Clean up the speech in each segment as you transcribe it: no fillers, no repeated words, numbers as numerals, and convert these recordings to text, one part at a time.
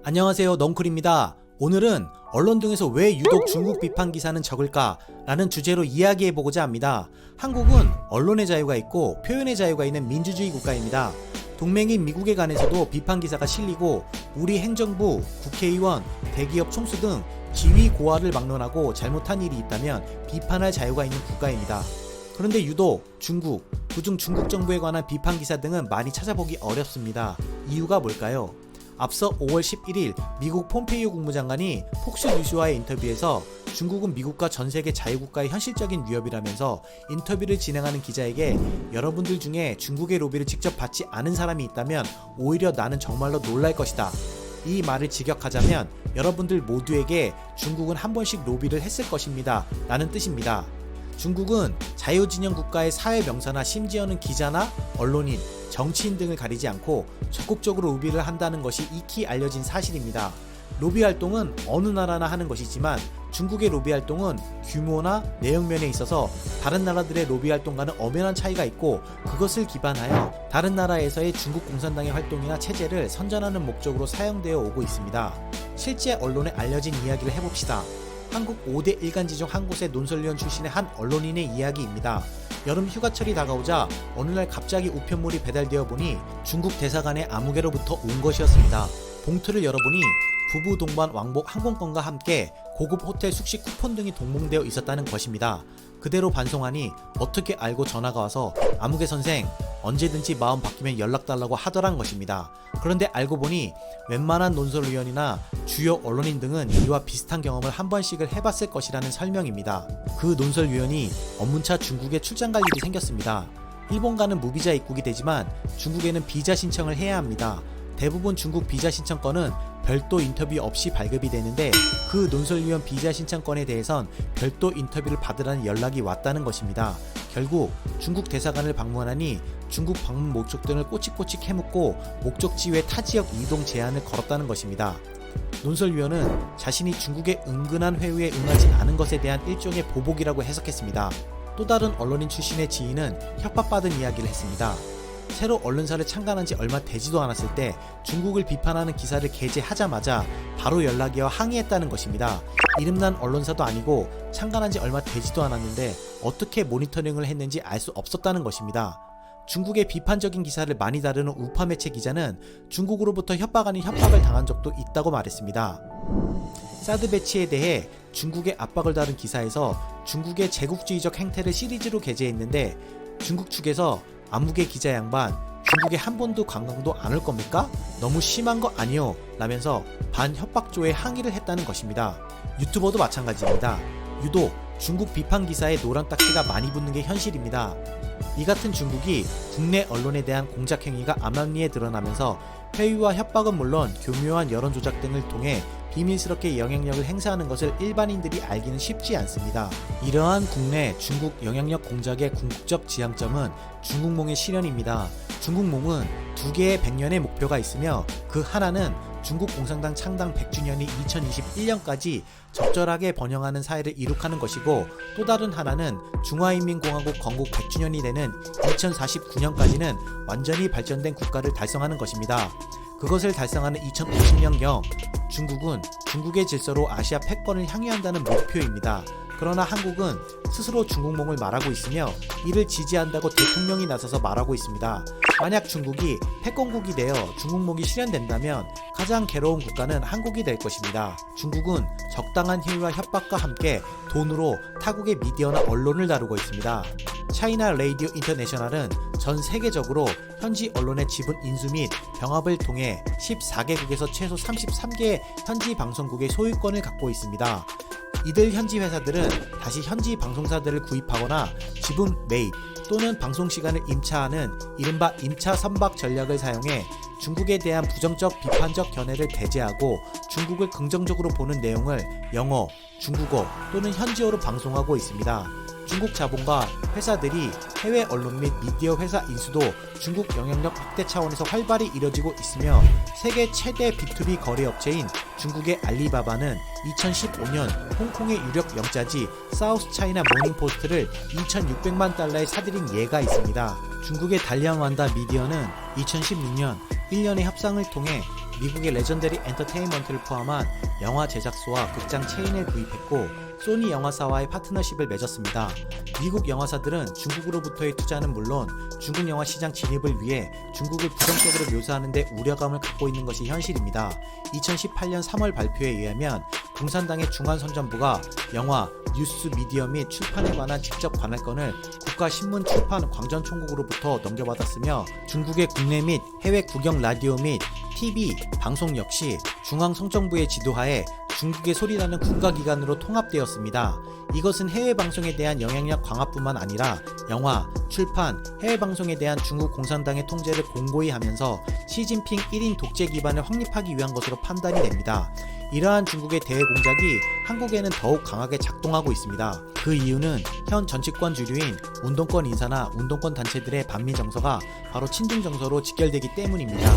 안녕하세요, 넝쿨입니다. 오늘은 언론 등에서 왜 유독 중국 비판 기사는 적을까? 라는 주제로 이야기해보고자 합니다. 한국은 언론의 자유가 있고 표현의 자유가 있는 민주주의 국가입니다. 동맹인 미국에 관해서도 비판 기사가 실리고 우리 행정부, 국회의원, 대기업 총수 등 지위 고하를 막론하고 잘못한 일이 있다면 비판할 자유가 있는 국가입니다. 그런데 유독 중국, 그중 중국 정부에 관한 비판 기사 등은 많이 찾아보기 어렵습니다. 이유가 뭘까요? 앞서 5월 11일 미국 폼페이오 국무장관이 폭스뉴스와의 인터뷰에서 중국은 미국과 전세계 자유국가의 현실적인 위협이라면서 인터뷰를 진행하는 기자에게 여러분들 중에 중국의 로비를 직접 받지 않은 사람이 있다면 오히려 나는 정말로 놀랄 것이다. 이 말을 직역하자면 여러분들 모두에게 중국은 한 번씩 로비를 했을 것입니다. 라는 뜻입니다. 중국은 자유진영 국가의 사회 명사나 심지어는 기자나 언론인, 정치인 등을 가리지 않고 적극적으로 로비를 한다는 것이 익히 알려진 사실입니다. 로비 활동은 어느 나라나 하는 것이지만 중국의 로비 활동은 규모나 내용면에 있어서 다른 나라들의 로비 활동과는 엄연한 차이가 있고 그것을 기반하여 다른 나라에서의 중국 공산당의 활동이나 체제를 선전하는 목적으로 사용되어 오고 있습니다. 실제 언론에 알려진 이야기를 해봅시다. 한국 5대 일간지 중 한 곳의 논설위원 출신의 한 언론인의 이야기입니다. 여름 휴가철이 다가오자 어느 날 갑자기 우편물이 배달되어 보니 중국 대사관의 아무개로부터 온 것이었습니다. 봉투를 열어보니 부부 동반 왕복 항공권과 함께 고급 호텔 숙식 쿠폰 등이 동봉되어 있었다는 것입니다. 그대로 반송하니 어떻게 알고 전화가 와서 아무개 선생 언제든지 마음 바뀌면 연락달라고 하더란 것입니다. 그런데 알고 보니 웬만한 논설위원이나 주요 언론인 등은 이와 비슷한 경험을 한 번씩을 해봤을 것이라는 설명입니다. 그 논설위원이 업무차 중국에 출장 갈 일이 생겼습니다. 일본 가는 무비자 입국이 되지만 중국에는 비자 신청을 해야 합니다. 대부분 중국 비자 신청권은 별도 인터뷰 없이 발급이 되는데 그 논설위원 비자 신청권에 대해선 별도 인터뷰를 받으라는 연락이 왔다는 것입니다. 결국 중국 대사관을 방문하니 중국 방문 목적 등을 꼬치꼬치 캐묻고 목적지 외 타 지역 이동 제한을 걸었다는 것입니다. 논설위원은 자신이 중국의 은근한 회유에 응하지 않은 것에 대한 일종의 보복이라고 해석했습니다. 또 다른 언론인 출신의 지인은 협박받은 이야기를 했습니다. 새로 언론사를 창간한 지 얼마 되지도 않았을 때 중국을 비판하는 기사를 게재하자마자 바로 연락이 와 항의했다는 것입니다. 이름난 언론사도 아니고 창간한 지 얼마 되지도 않았는데 어떻게 모니터링을 했는지 알 수 없었다는 것입니다. 중국의 비판적인 기사를 많이 다루는 우파 매체 기자는 중국으로부터 협박 아닌 협박을 당한 적도 있다고 말했습니다. 사드 배치에 대해 중국의 압박을 다룬 기사에서 중국의 제국주의적 행태를 시리즈로 게재했는데 중국 측에서 아무개 기자 양반 중국에 한 번도 관광도 안 올 겁니까? 너무 심한 거 아니요? 라면서 반협박조에 항의를 했다는 것입니다. 유튜버도 마찬가지입니다. 유독 중국 비판 기사에 노란 딱지가 많이 붙는 게 현실입니다. 이 같은 중국이 국내 언론에 대한 공작 행위가 암암리에 드러나면서 회유와 협박은 물론 교묘한 여론 조작 등을 통해 비밀스럽게 영향력을 행사하는 것을 일반인들이 알기는 쉽지 않습니다. 이러한 국내 중국 영향력 공작의 궁극적 지향점은 중국몽의 실현입니다. 중국몽은 두 개의 100년의 목표가 있으며 그 하나는 중국 공산당 창당 100주년이 2021년까지 적절하게 번영하는 사회를 이룩하는 것이고 또 다른 하나는 중화인민공화국 건국 100주년이 되는 2049년까지는 완전히 발전된 국가를 달성하는 것입니다. 그것을 달성하는 2050년경 중국은 중국의 질서로 아시아 패권을 향유한다는 목표입니다. 그러나 한국은 스스로 중국몽을 말하고 있으며 이를 지지한다고 대통령이 나서서 말하고 있습니다. 만약 중국이 패권국이 되어 중국몽이 실현된다면 가장 괴로운 국가는 한국이 될 것입니다. 중국은 적당한 힘과 협박과 함께 돈으로 타국의 미디어나 언론을 다루고 있습니다. 차이나 레이디오 인터내셔널은 전 세계적으로 현지 언론의 지분 인수 및 병합을 통해 14개국에서 최소 33개의 현지 방송국의 소유권을 갖고 있습니다. 이들 현지 회사들은 다시 현지 방송사들을 구입하거나 지분 매입 또는 방송시간을 임차하는 이른바 임차 선박 전략을 사용해 중국에 대한 부정적 비판적 견해를 배제하고 중국을 긍정적으로 보는 내용을 영어, 중국어 또는 현지어로 방송하고 있습니다. 중국 자본과 회사들이 해외 언론 및 미디어 회사 인수도 중국 영향력 확대 차원에서 활발히 이뤄지고 있으며 세계 최대 B2B 거래업체인 중국의 알리바바는 2015년 홍콩의 유력 영자지 사우스 차이나 모닝포스트를 2,600만 달러에 사들인 예가 있습니다. 중국의 달리앙완다 미디어는 2016년 1년의 협상을 통해 미국의 레전더리 엔터테인먼트를 포함한 영화 제작소와 극장 체인을 구입했고 소니 영화사와의 파트너십을 맺었습니다. 미국 영화사들은 중국으로부터의 투자는 물론 중국 영화 시장 진입을 위해 중국을 부정적으로 묘사하는 데 우려감을 갖고 있는 것이 현실입니다. 2018년 3월 발표에 의하면 공산당의 중앙선전부가 영화, 뉴스, 미디어 및 출판에 관한 직접 관할권을 국가신문출판 광전총국으로부터 넘겨받았으며 중국의 국내 및 해외 국영 라디오 및 TV, 방송 역시 중앙성정부의 지도하에 중국의 소리라는 국가기관으로 통합되었습니다. 이것은 해외 방송에 대한 영향력 강화뿐만 아니라 영화, 출판, 해외 방송에 대한 중국 공산당의 통제를 공고히 하면서 시진핑 1인 독재 기반을 확립하기 위한 것으로 판단이 됩니다. 이러한 중국의 대외 공작이 한국에는 더욱 강하게 작동하고 있습니다. 그 이유는 현 정치권 주류인 운동권 인사나 운동권 단체들의 반미 정서가 바로 친중 정서로 직결되기 때문입니다.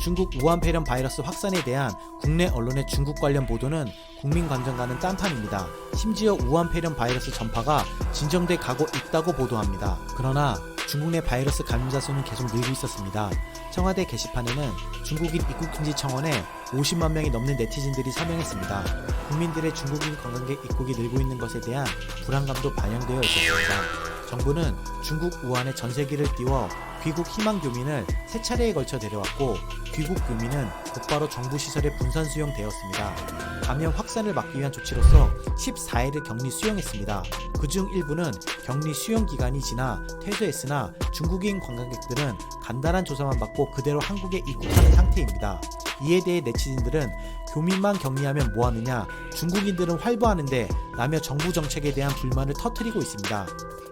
중국 우한 폐렴 바이러스 확산에 대한 국내 언론의 중국 관련 보도는 국민 관전과는 딴판입니다. 심지어 우한 폐렴 바이러스 전파가 진정돼 가고 있다고 보도합니다. 그러나 중국 내 바이러스 감염자 수는 계속 늘고 있었습니다. 청와대 게시판에는 중국인 입국금지 청원에 50만 명이 넘는 네티즌들이 서명했습니다. 국민들의 중국인 관광객 입국이 늘고 있는 것에 대한 불안감도 반영되어 있었습니다. 정부는 중국 우한에 전세기를 띄워 귀국 희망 교민을 3차례에 걸쳐 데려왔고 귀국 교민은 곧바로 정부 시설에 분산 수용되었습니다. 감염 확산을 막기 위한 조치로서 14일을 격리 수용했습니다. 그중 일부는 격리 수용 기간이 지나 퇴소했으나 중국인 관광객들은 간단한 조사만 받고 그대로 한국에 입국하는 상태입니다. 이에 대해 네티즌들은 교민만 격리하면 뭐하느냐, 중국인들은 활보하는데 라며 정부 정책에 대한 불만을 터뜨리고 있습니다.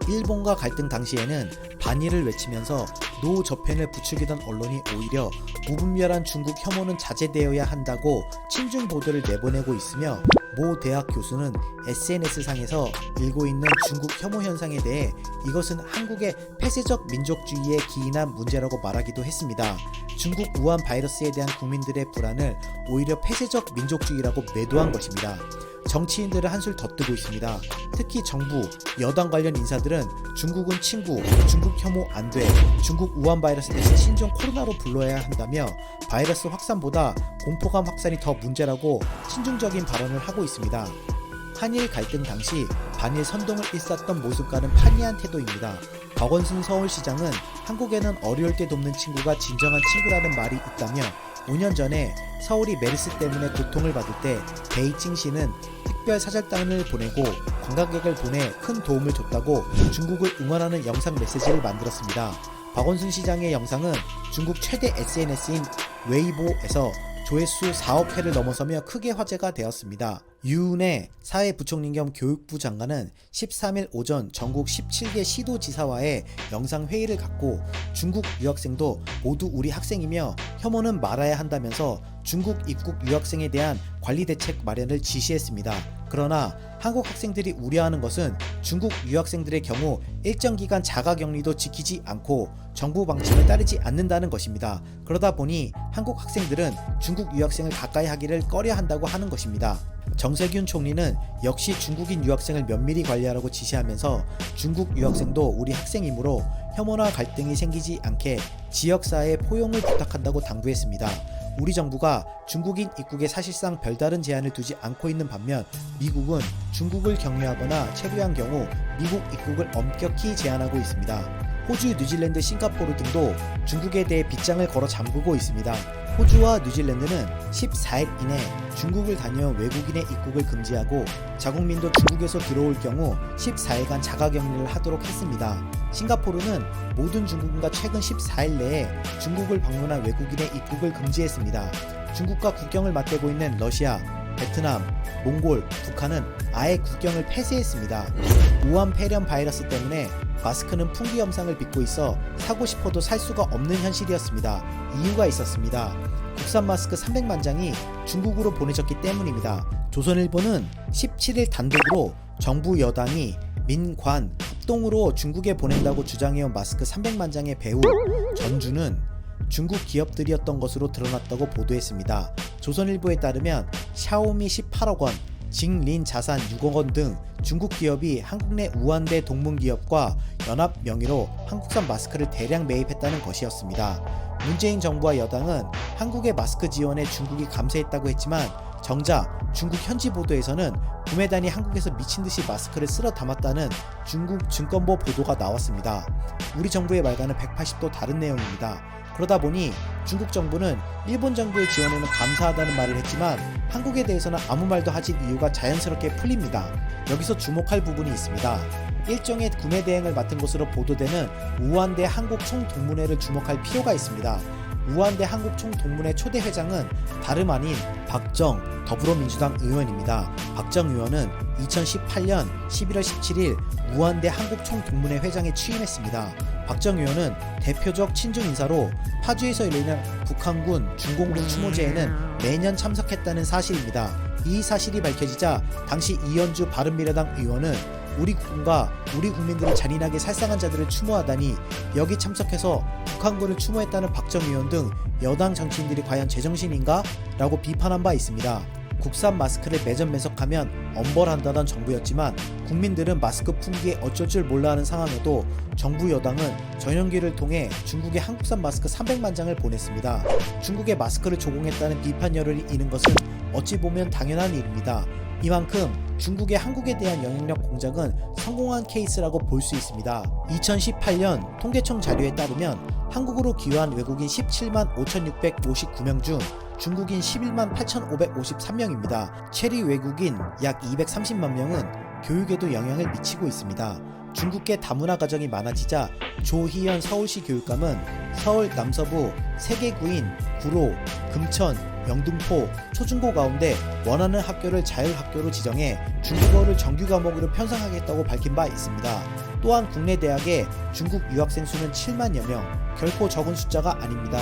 일본과 갈등 당시에는 반일을 외치면서 노 저편을 부추기던 언론이 오히려 무분별한 중국 혐오는 자제되어야 한다고 친중 보도를 내보내고 있으며 모 대학 교수는 SNS상에서 일고 있는 중국 혐오 현상에 대해 이것은 한국의 폐쇄적 민족주의에 기인한 문제라고 말하기도 했습니다. 중국 우한 바이러스에 대한 국민들의 불안을 오히려 폐쇄적 민족주의라고 매도한 것입니다. 정치인들은 한술 더 뜨고 있습니다. 특히 정부, 여당 관련 인사들은 중국은 친구, 중국 혐오 안 돼, 중국 우한 바이러스 대신 신종 코로나로 불러야 한다며 바이러스 확산보다 공포감 확산이 더 문제라고 친중적인 발언을 하고 있습니다. 한일 갈등 당시 반일 선동을 일쌌던 모습과는 판이한 태도입니다. 박원순 서울시장은 한국에는 어려울 때 돕는 친구가 진정한 친구라는 말이 있다며 5년 전에 서울이 메르스 때문에 고통을 받을 때 베이징시는 특별 사절단을 보내고 관광객을 보내 큰 도움을 줬다고 중국을 응원하는 영상 메시지를 만들었습니다. 박원순 시장의 영상은 중국 최대 SNS인 웨이보에서 조회수 4억 회를 넘어서며 크게 화제가 되었습니다. 유은혜 사회부총리 겸 교육부 장관은 13일 오전 전국 17개 시도지사와의 영상회의를 갖고 중국 유학생도 모두 우리 학생이며 혐오는 말아야 한다면서 중국 입국 유학생에 대한 관리 대책 마련을 지시했습니다. 그러나 한국 학생들이 우려하는 것은 중국 유학생들의 경우 일정 기간 자가격리도 지키지 않고 정부 방침을 따르지 않는다는 것입니다. 그러다 보니 한국 학생들은 중국 유학생을 가까이 하기를 꺼려 한다고 하는 것입니다. 정세균 총리는 역시 중국인 유학생을 면밀히 관리하라고 지시하면서 중국 유학생도 우리 학생이므로 혐오나 갈등이 생기지 않게 지역사회의 포용을 부탁한다고 당부했습니다. 우리 정부가 중국인 입국에 사실상 별다른 제한을 두지 않고 있는 반면 미국은 중국을 격리하거나 체류한 경우 미국 입국을 엄격히 제한하고 있습니다. 호주, 뉴질랜드, 싱가포르 등도 중국에 대해 빗장을 걸어 잠그고 있습니다. 호주와 뉴질랜드는 14일 이내 중국을 다녀온 외국인의 입국을 금지하고 자국민도 중국에서 들어올 경우 14일간 자가격리를 하도록 했습니다. 싱가포르는 모든 중국인과 최근 14일 내에 중국을 방문한 외국인의 입국을 금지했습니다. 중국과 국경을 맞대고 있는 러시아, 베트남, 몽골, 북한은 아예 국경을 폐쇄했습니다. 우한 폐렴 바이러스 때문에 마스크는 풍기 현상을 빚고 있어 사고 싶어도 살 수가 없는 현실이었습니다. 이유가 있었습니다. 국산 마스크 300만 장이 중국으로 보내졌기 때문입니다. 조선일보는 17일 단독으로 정부 여당이 민관 합동으로 중국에 보낸다고 주장해온 마스크 300만 장의 배후 전주는 중국 기업들이었던 것으로 드러났다고 보도했습니다. 조선일보에 따르면 샤오미 18억 원, 징린 자산 6억 원 등 중국 기업이 한국 내 우한대 동문 기업과 연합 명의로 한국산 마스크를 대량 매입했다는 것이었습니다. 문재인 정부와 여당은 한국의 마스크 지원에 중국이 감세했다고 했지만 정작 중국 현지 보도에서는 구매단이 한국에서 미친듯이 마스크를 쓸어 담았다는 중국 증권보 보도가 나왔습니다. 우리 정부의 말과는 180도 다른 내용입니다. 그러다 보니 중국 정부는 일본 정부의 지원에는 감사하다는 말을 했지만 한국에 대해서는 아무 말도 하지 이유가 자연스럽게 풀립니다. 여기서 주목할 부분이 있습니다. 일종의 구매 대행을 맡은 것으로 보도되는 우한대 한국총동문회를 주목할 필요가 있습니다. 우한대 한국총동문회 초대 회장은 다름 아닌 박정 더불어민주당 의원입니다. 박정 의원은 2018년 11월 17일 우한대 한국총동문회 회장에 취임했습니다. 박정 의원은 대표적 친중 인사로 파주에서 열리는 북한군 중공군 추모제에는 매년 참석했다는 사실입니다. 이 사실이 밝혀지자 당시 이현주 바른미래당 의원은 우리 국군과 우리 국민들을 잔인하게 살상한 자들을 추모하다니 여기 참석해서 북한군을 추모했다는 박정 의원 등 여당 정치인들이 과연 제정신인가? 라고 비판한 바 있습니다. 국산 마스크를 매점매석하면 엄벌한다던 정부였지만 국민들은 마스크 품기에 어쩔 줄 몰라 하는 상황에도 정부 여당은 전용기를 통해 중국에 한국산 마스크 300만 장을 보냈습니다. 중국에 마스크를 조공했다는 비판 여론이 있는 것은 어찌 보면 당연한 일입니다. 이만큼 중국의 한국에 대한 영향력 공작은 성공한 케이스라고 볼 수 있습니다. 2018년 통계청 자료에 따르면 한국으로 귀화한 외국인 17만 5,659명 중 중국인 11만 8,553명입니다. 체류 외국인 약 230만 명은 교육에도 영향을 미치고 있습니다. 중국계 다문화 가정이 많아지자 조희연 서울시 교육감은 서울 남서부 3개 구인 구로, 금천, 영등포, 초중고 가운데 원하는 학교를 자율학교로 지정해 중국어를 정규 과목으로 편성하겠다고 밝힌 바 있습니다. 또한 국내 대학의 중국 유학생 수는 7만여 명, 결코 적은 숫자가 아닙니다.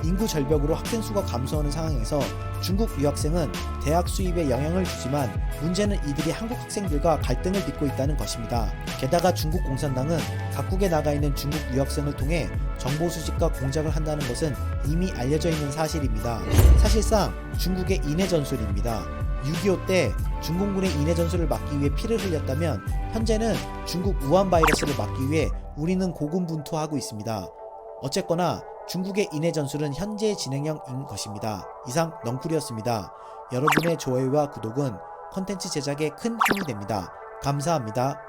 인구 절벽으로 학생 수가 감소하는 상황에서 중국 유학생은 대학 수입에 영향을 주지만 문제는 이들이 한국 학생들과 갈등을 빚고 있다는 것입니다. 게다가 중국 공산당은 각국에 나가 있는 중국 유학생을 통해 정보 수집과 공작을 한다는 것은 이미 알려져 있는 사실입니다. 사실상 중국의 인해 전술입니다. 6.25 때 중공군의 인해 전술을 막기 위해 피를 흘렸다면 현재는 중국 우한 바이러스를 막기 위해 우리는 고군분투하고 있습니다. 어쨌거나 중국의 인해 전술은 현재 진행형인 것입니다. 이상 넝쿨이었습니다. 여러분의 좋아요와 구독은 컨텐츠 제작에 큰 힘이 됩니다. 감사합니다.